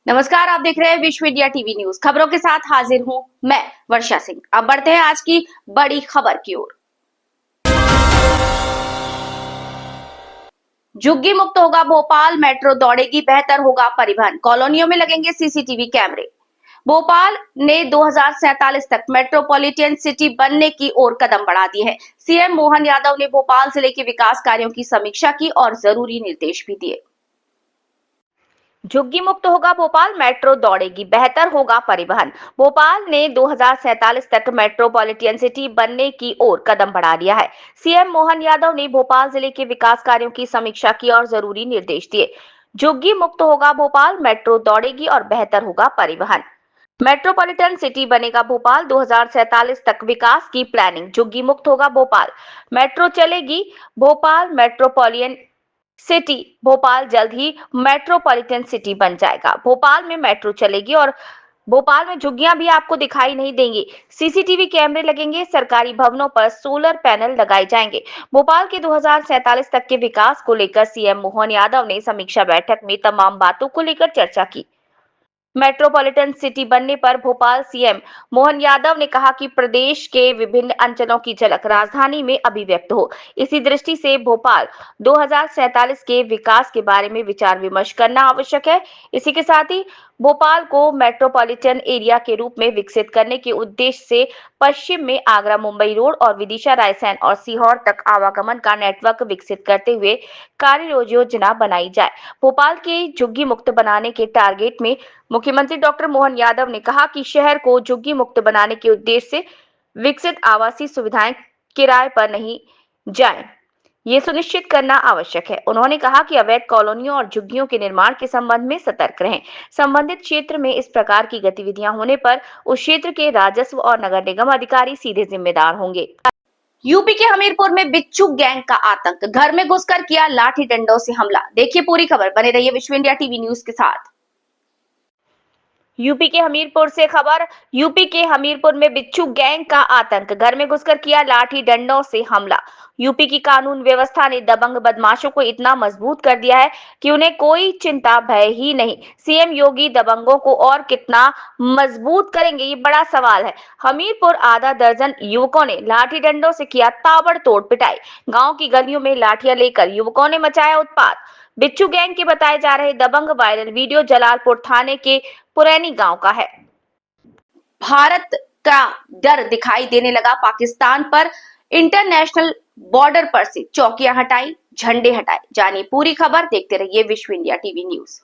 नमस्कार, आप देख रहे हैं विश्व इंडिया टीवी न्यूज। खबरों के साथ हाजिर हूं मैं वर्षा सिंह। अब बढ़ते हैं आज की बड़ी खबर की ओर। झुग्गी मुक्त होगा भोपाल, मेट्रो दौड़ेगी, बेहतर होगा परिवहन, कॉलोनियों में लगेंगे सीसीटीवी कैमरे। भोपाल ने 2047 तक मेट्रोपॉलिटन सिटी बनने की ओर कदम बढ़ा दिए हैं। सीएम मोहन यादव ने भोपाल जिले के विकास कार्यों की समीक्षा की और जरूरी निर्देश भी दिए। झुग्गी मुक्त होगा भोपाल, मेट्रो दौड़ेगी, बेहतर होगा परिवहन। भोपाल ने 2047 तक मेट्रोपॉलिटन सिटी बनने की ओर कदम बढ़ा लिया है। सीएम मोहन यादव ने भोपाल जिले के विकास कार्यों की समीक्षा की और जरूरी निर्देश दिए। झुग्गी मुक्त होगा भोपाल, मेट्रो दौड़ेगी और बेहतर होगा परिवहन। मेट्रोपॉलिटन सिटी बनेगा भोपाल, 2047 तक विकास की प्लानिंग। झुग्गी मुक्त होगा भोपाल, मेट्रो चलेगी भोपाल, मेट्रोपॉलिटन सिटी। भोपाल जल्द ही मेट्रोपॉलिटन सिटी बन जाएगा। भोपाल में मेट्रो चलेगी और भोपाल में झुग्गियां भी आपको दिखाई नहीं देंगी। सीसीटीवी कैमरे लगेंगे, सरकारी भवनों पर सोलर पैनल लगाए जाएंगे। भोपाल के 2047 तक के विकास को लेकर सीएम मोहन यादव ने समीक्षा बैठक में तमाम बातों को लेकर चर्चा की। मेट्रोपॉलिटन सिटी बनने पर भोपाल सीएम मोहन यादव ने कहा कि प्रदेश के विभिन्न अंचलों की झलक राजधानी में अभिव्यक्त हो। इसी दृष्टि से भोपाल 2047 के विकास के बारे में विचार विमर्श करना आवश्यक है। इसी के साथ ही भोपाल को मेट्रोपॉलिटन एरिया के रूप में विकसित करने के उद्देश्य से पश्चिम में आगरा मुंबई रोड और विदिशा रायसेन और सीहोर तक आवागमन का नेटवर्क विकसित करते हुए कार्य योजना बनाई जाए। भोपाल के झुग्गी मुक्त बनाने के टारगेट में मुख्यमंत्री डॉक्टर मोहन यादव ने कहा कि शहर को झुग्गी मुक्त बनाने के उद्देश्य से विकसित आवासीय सुविधाएं किराए पर नहीं जाएं, ये सुनिश्चित करना आवश्यक है। उन्होंने कहा कि अवैध कॉलोनियों और झुग्गियों के निर्माण के संबंध में सतर्क रहें। संबंधित क्षेत्र में इस प्रकार की गतिविधियां होने पर उस क्षेत्र के राजस्व और नगर निगम अधिकारी सीधे जिम्मेदार होंगे। यूपी के हमीरपुर में बिच्छू गैंग का आतंक, घर में घुसकर किया लाठी डंडों से हमला। देखिए पूरी खबर, बने रहिए विश्व इंडिया टीवी न्यूज के साथ। यूपी के हमीरपुर से खबर। यूपी के हमीरपुर में बिच्छू गैंग का आतंक, घर में घुसकर किया लाठी डंडों से हमला। यूपी की कानून व्यवस्था ने दबंग बदमाशों को इतना मजबूत कर दिया है कि उन्हें कोई चिंता भय ही नहीं। सीएम योगी दबंगों को और कितना मजबूत करेंगे, ये बड़ा सवाल है। हमीरपुर आधा दर्जन युवकों ने लाठी डंडों से किया ताबड़तोड़ पिटाई। गांव की गलियों में लाठियां लेकर युवकों ने मचाया उत्पात। बिच्छू गैंग के बताए जा रहे दबंग वायरल वीडियो जलालपुर थाने के पुरैनी गांव का है। भारत का डर दिखाई देने लगा पाकिस्तान पर। इंटरनेशनल बॉर्डर पर से चौकियां हटाई, झंडे हटाए। जानिए पूरी खबर, देखते रहिए विश्व इंडिया टीवी न्यूज।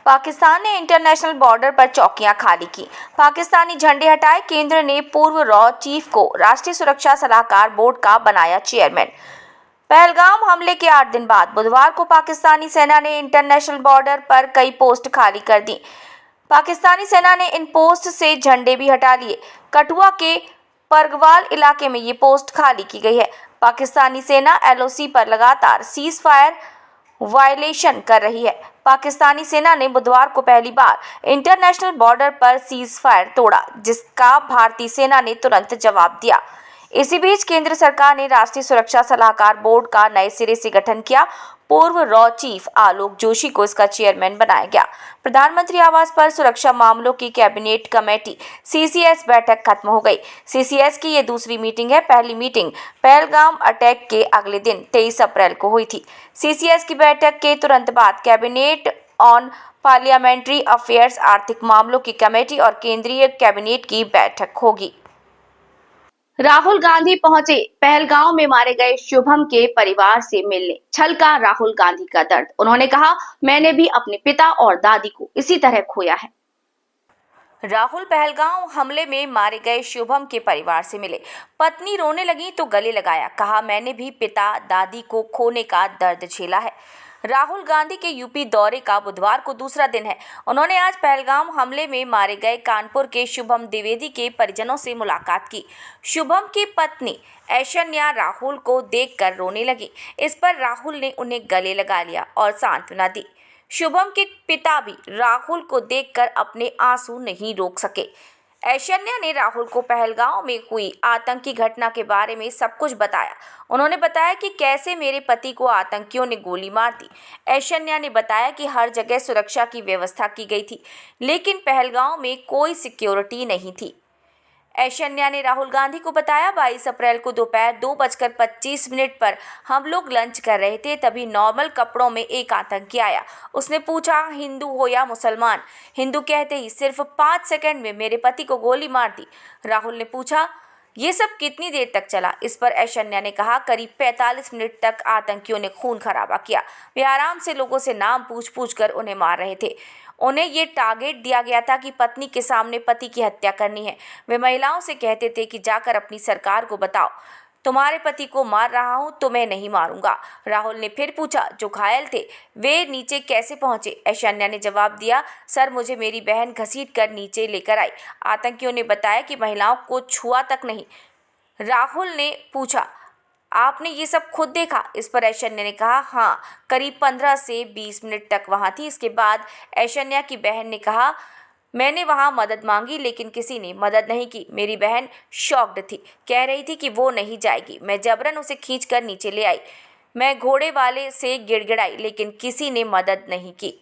पाकिस्तान ने इंटरनेशनल बॉर्डर पर चौकियां खाली की, पाकिस्तानी झंडे हटाए। केंद्र ने पूर्व रॉ चीफ को राष्ट्रीय सुरक्षा सलाहकार बोर्ड का बनाया चेयरमैन। पहलगाम हमले के 8 दिन बाद बुधवार को पाकिस्तानी सेना ने इंटरनेशनल बॉर्डर पर कई पोस्ट खाली कर दी। पाकिस्तानी सेना ने इन पोस्ट से झंडे भी हटा लिए। कठुआ के परगवाल इलाके में ये पोस्ट खाली की गई है। पाकिस्तानी सेना एलओसी पर लगातार सीज फायर वायलेशन कर रही है। पाकिस्तानी सेना ने बुधवार को पहली बार इंटरनेशनल बॉर्डर पर सीज फायर तोड़ा, जिसका भारतीय सेना ने तुरंत जवाब दिया। इसी बीच केंद्र सरकार ने राष्ट्रीय सुरक्षा सलाहकार बोर्ड का नए सिरे से गठन किया। पूर्व रॉ चीफ आलोक जोशी को इसका चेयरमैन बनाया गया। प्रधानमंत्री आवास पर सुरक्षा मामलों की कैबिनेट कमेटी सीसीएस बैठक खत्म हो गई। सीसीएस की ये दूसरी मीटिंग है। पहली मीटिंग पहलगाम अटैक के अगले दिन 23 अप्रैल को हुई थी। सीसीएस की बैठक के तुरंत बाद कैबिनेट ऑन पार्लियामेंट्री अफेयर्स, आर्थिक मामलों की कमेटी और केंद्रीय कैबिनेट की बैठक होगी। राहुल गांधी पहुंचे पहलगांव में मारे गए शुभम के परिवार से मिलने। छलका राहुल गांधी का दर्द। उन्होंने कहा, मैंने भी अपने पिता और दादी को इसी तरह खोया है। राहुल पहलगांव हमले में मारे गए शुभम के परिवार से मिले। पत्नी रोने लगी तो गले लगाया। कहा, मैंने भी पिता दादी को खोने का दर्द झेला है। राहुल गांधी के यूपी दौरे का बुधवार को दूसरा दिन है। उन्होंने आज पहलगाम हमले में मारे गए कानपुर के शुभम द्विवेदी के परिजनों से मुलाकात की। शुभम की पत्नी ऐशन्या राहुल को देखकर रोने लगी। इस पर राहुल ने उन्हें गले लगा लिया और सांत्वना दी। शुभम के पिता भी राहुल को देखकर अपने आंसू नहीं रोक सके। ऐश्वर्या ने राहुल को पहलगांव में हुई आतंकी घटना के बारे में सब कुछ बताया। उन्होंने बताया कि कैसे मेरे पति को आतंकियों ने गोली मार दी। ऐश्वर्या ने बताया कि हर जगह सुरक्षा की व्यवस्था की गई थी, लेकिन पहलगांव में कोई सिक्योरिटी नहीं थी। ऐश्वर्या ने राहुल गांधी को बताया, 22 अप्रैल को दोपहर 2:25 पर हम लोग लंच कर रहे थे, तभी नॉर्मल कपड़ों में एक आतंकी आया। उसने पूछा हिंदू हो या मुसलमान। हिंदू कहते ही सिर्फ 5 सेकंड में मेरे पति को गोली मार दी। राहुल ने पूछा ये सब कितनी देर तक चला। इस पर ऐश्वर्या ने कहा करीब 45 मिनट तक आतंकियों ने खून खराबा किया। वे आराम से लोगों से नाम पूछ कर उन्हें मार रहे थे। उन्हें ये टारगेट दिया गया था कि पत्नी के सामने पति की हत्या करनी है। वे महिलाओं से कहते थे कि जाकर अपनी सरकार को बताओ, तुम्हारे पति को मार रहा हूं तो मैं नहीं मारूंगा। राहुल ने फिर पूछा जो घायल थे वे नीचे कैसे पहुंचे। ऐश्वर्या ने जवाब दिया, सर मुझे मेरी बहन घसीट कर नीचे लेकर आई। आतंकियों ने बताया कि महिलाओं को छुआ तक नहीं। राहुल ने पूछा आपने ये सब खुद देखा। इस पर ऐश्वर्या ने कहा हाँ, करीब 15 से 20 मिनट तक वहां थी। इसके बाद ऐश्वर्या की बहन ने कहा मैंने वहां मदद मांगी लेकिन किसी ने मदद नहीं की। मेरी बहन शॉक्ड थी, कह रही थी कि वो नहीं जाएगी। मैं जबरन उसे खींचकर नीचे ले आई। मैं घोड़े वाले से गिड़गिड़ाई लेकिन किसी ने मदद नहीं की।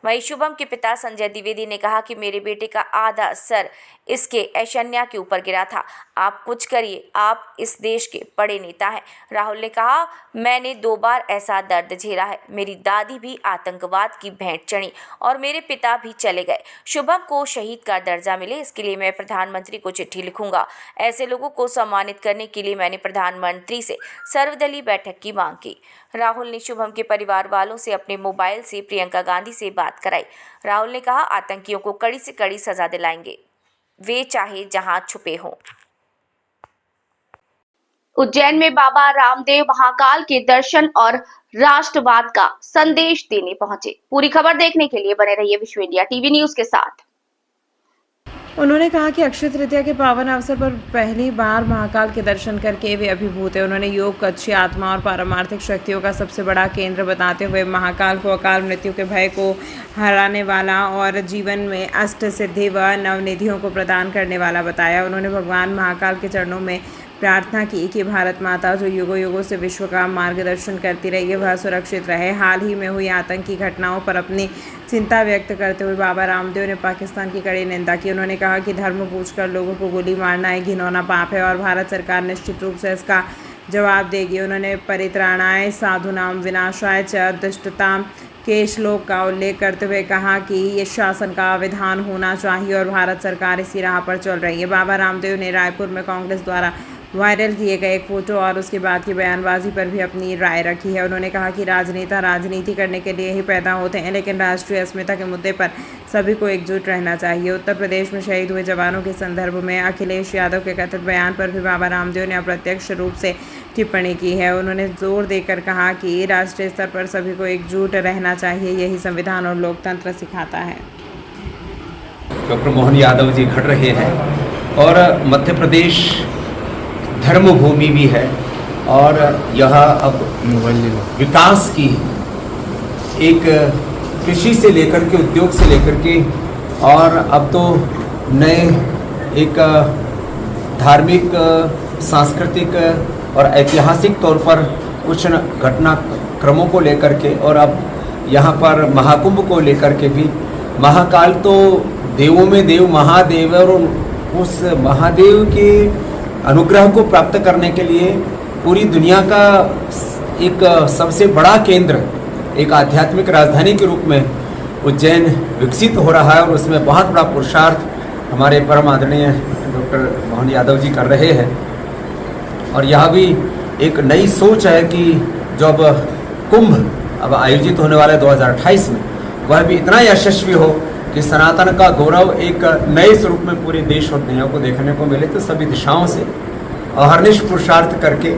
वहीं शुभम के पिता संजय द्विवेदी ने कहा कि मेरे बेटे का आधा सर इसके ऐश्वर्या के ऊपर गिरा था। आप कुछ करिए, आप इस देश के बड़े नेता हैं। राहुल ने कहा मैंने 2 बार ऐसा दर्द झेला है। मेरी दादी भी आतंकवाद की भेंट चढ़ी और मेरे पिता भी चले गए। शुभम को शहीद का दर्जा मिले इसके लिए मैं प्रधानमंत्री को चिट्ठी लिखूंगा। ऐसे लोगों को सम्मानित करने के लिए मैंने प्रधानमंत्री से सर्वदलीय बैठक की मांग की। राहुल ने शुभम के परिवार वालों से अपने मोबाइल से प्रियंका गांधी से बात कराई। राहुल ने कहा आतंकियों को कड़ी से कड़ी सजा दिलाएंगे, वे चाहे जहां छुपे हों। उज्जैन में बाबा रामदेव महाकाल के दर्शन और राष्ट्रवाद का संदेश देने पहुंचे। पूरी खबर देखने के लिए बने रहिए विश्व इंडिया टीवी न्यूज के साथ। उन्होंने कहा कि अक्षय तृतीया के पावन अवसर पर पहली बार महाकाल के दर्शन करके वे अभिभूत हैं। उन्होंने योग को अच्छी आत्मा और पारमार्थिक शक्तियों का सबसे बड़ा केंद्र बताते हुए महाकाल को अकाल मृत्यु के भय को हराने वाला और जीवन में अष्ट सिद्धि व नवनिधियों को प्रदान करने वाला बताया। उन्होंने भगवान महाकाल के चरणों में प्रार्थना की कि भारत माता जो युगों युगों से विश्व का मार्गदर्शन करती रही है वह सुरक्षित रहे। हाल ही में हुई आतंकी घटनाओं पर अपनी चिंता व्यक्त करते हुए बाबा रामदेव ने पाकिस्तान की कड़ी निंदा की। उन्होंने कहा कि धर्म पूछकर लोगों को गोली मारना एक घिनौना पाप है और भारत सरकार निश्चित रूप से इसका जवाब देगी। उन्होंने परित्राणाय साधुनाम विनाशाय च दुष्टताम के श्लोक का उल्लेख करते हुए कहा कि ये शासन का विधान होना चाहिए और भारत सरकार इसी राह पर चल रही है। बाबा रामदेव ने रायपुर में कांग्रेस द्वारा वायरल किए गए एक फोटो और उसके बाद की बयानबाजी पर भी अपनी राय रखी है। उन्होंने कहा कि राजनेता राजनीति करने के लिए ही पैदा होते हैं, लेकिन राष्ट्रीय अस्मिता के मुद्दे पर सभी को एकजुट रहना चाहिए। उत्तर प्रदेश में शहीद हुए जवानों के संदर्भ में अखिलेश यादव के कथित बयान पर भी बाबा रामदेव ने अप्रत्यक्ष रूप से टिप्पणी की है। उन्होंने जोर देकर कहा कि राष्ट्रीय स्तर पर सभी को एकजुट रहना चाहिए, यही संविधान और लोकतंत्र सिखाता है। डॉक्टर मोहन यादव जी घट रहे हैं और मध्य प्रदेश धर्म भूमि भी है और यह अब विकास की एक कृषि से लेकर के उद्योग से लेकर के और अब तो नए एक धार्मिक सांस्कृतिक और ऐतिहासिक तौर पर कुछ घटनाक्रमों को लेकर के और अब यहाँ पर महाकुंभ को लेकर के भी महाकाल तो देवों में देव महादेव और उस महादेव के अनुग्रह को प्राप्त करने के लिए पूरी दुनिया का एक सबसे बड़ा केंद्र, एक आध्यात्मिक राजधानी के रूप में उज्जैन विकसित हो रहा है और उसमें बहुत बड़ा पुरुषार्थ हमारे परम आदरणीय डॉक्टर मोहन यादव जी कर रहे हैं। और यह भी एक नई सोच है कि जब कुंभ अब आयोजित होने वाला है 2028 में, वह भी इतना यशस्वी हो कि सनातन का गौरव एक नए स्वरूप में पूरे देश और दुनिया को देखने को मिले। तो सभी दिशाओं से अहर्निश पुरुषार्थ करके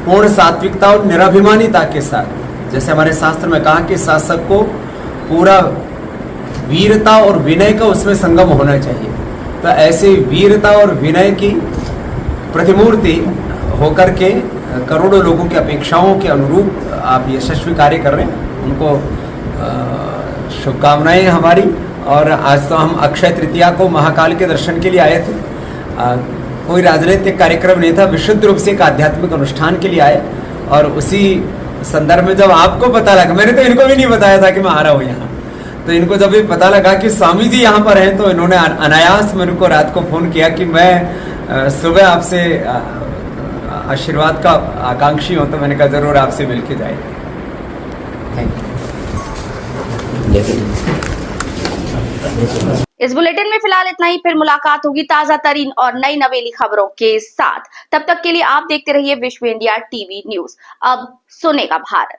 पूर्ण सात्विकता और निराभिमानिता के साथ, जैसे हमारे शास्त्र में कहा कि शासक को पूरा वीरता और विनय का उसमें संगम होना चाहिए, तो ऐसे वीरता और विनय की प्रतिमूर्ति होकर के करोड़ों लोगों की अपेक्षाओं के अनुरूप आप यशस्वी कार्य कर रहे हैं। उनको शुभकामनाएं हमारी और आज तो हम अक्षय तृतीया को महाकाल के दर्शन के लिए आए थे। कोई राजनीतिक कार्यक्रम नहीं था, विशुद्ध रूप से एक आध्यात्मिक अनुष्ठान के लिए आए। और उसी संदर्भ में जब आपको पता लगा, मैंने तो इनको भी नहीं बताया था कि मैं आ रहा हूँ यहाँ, तो इनको जब भी पता लगा कि स्वामी जी यहाँ पर हैं तो इन्होंने अनायास मेरे को रात को फ़ोन किया कि मैं सुबह आपसे आशीर्वाद का आकांक्षी हूँ। तो मैंने कहा जरूर आपसे मिल के जाए। Thank you. इस बुलेटिन में फिलहाल इतना ही। फिर मुलाकात होगी ताजा तरीन और नई नवेली खबरों के साथ। तब तक के लिए आप देखते रहिए विश्व इंडिया टीवी न्यूज। अब सुनेगा भारत।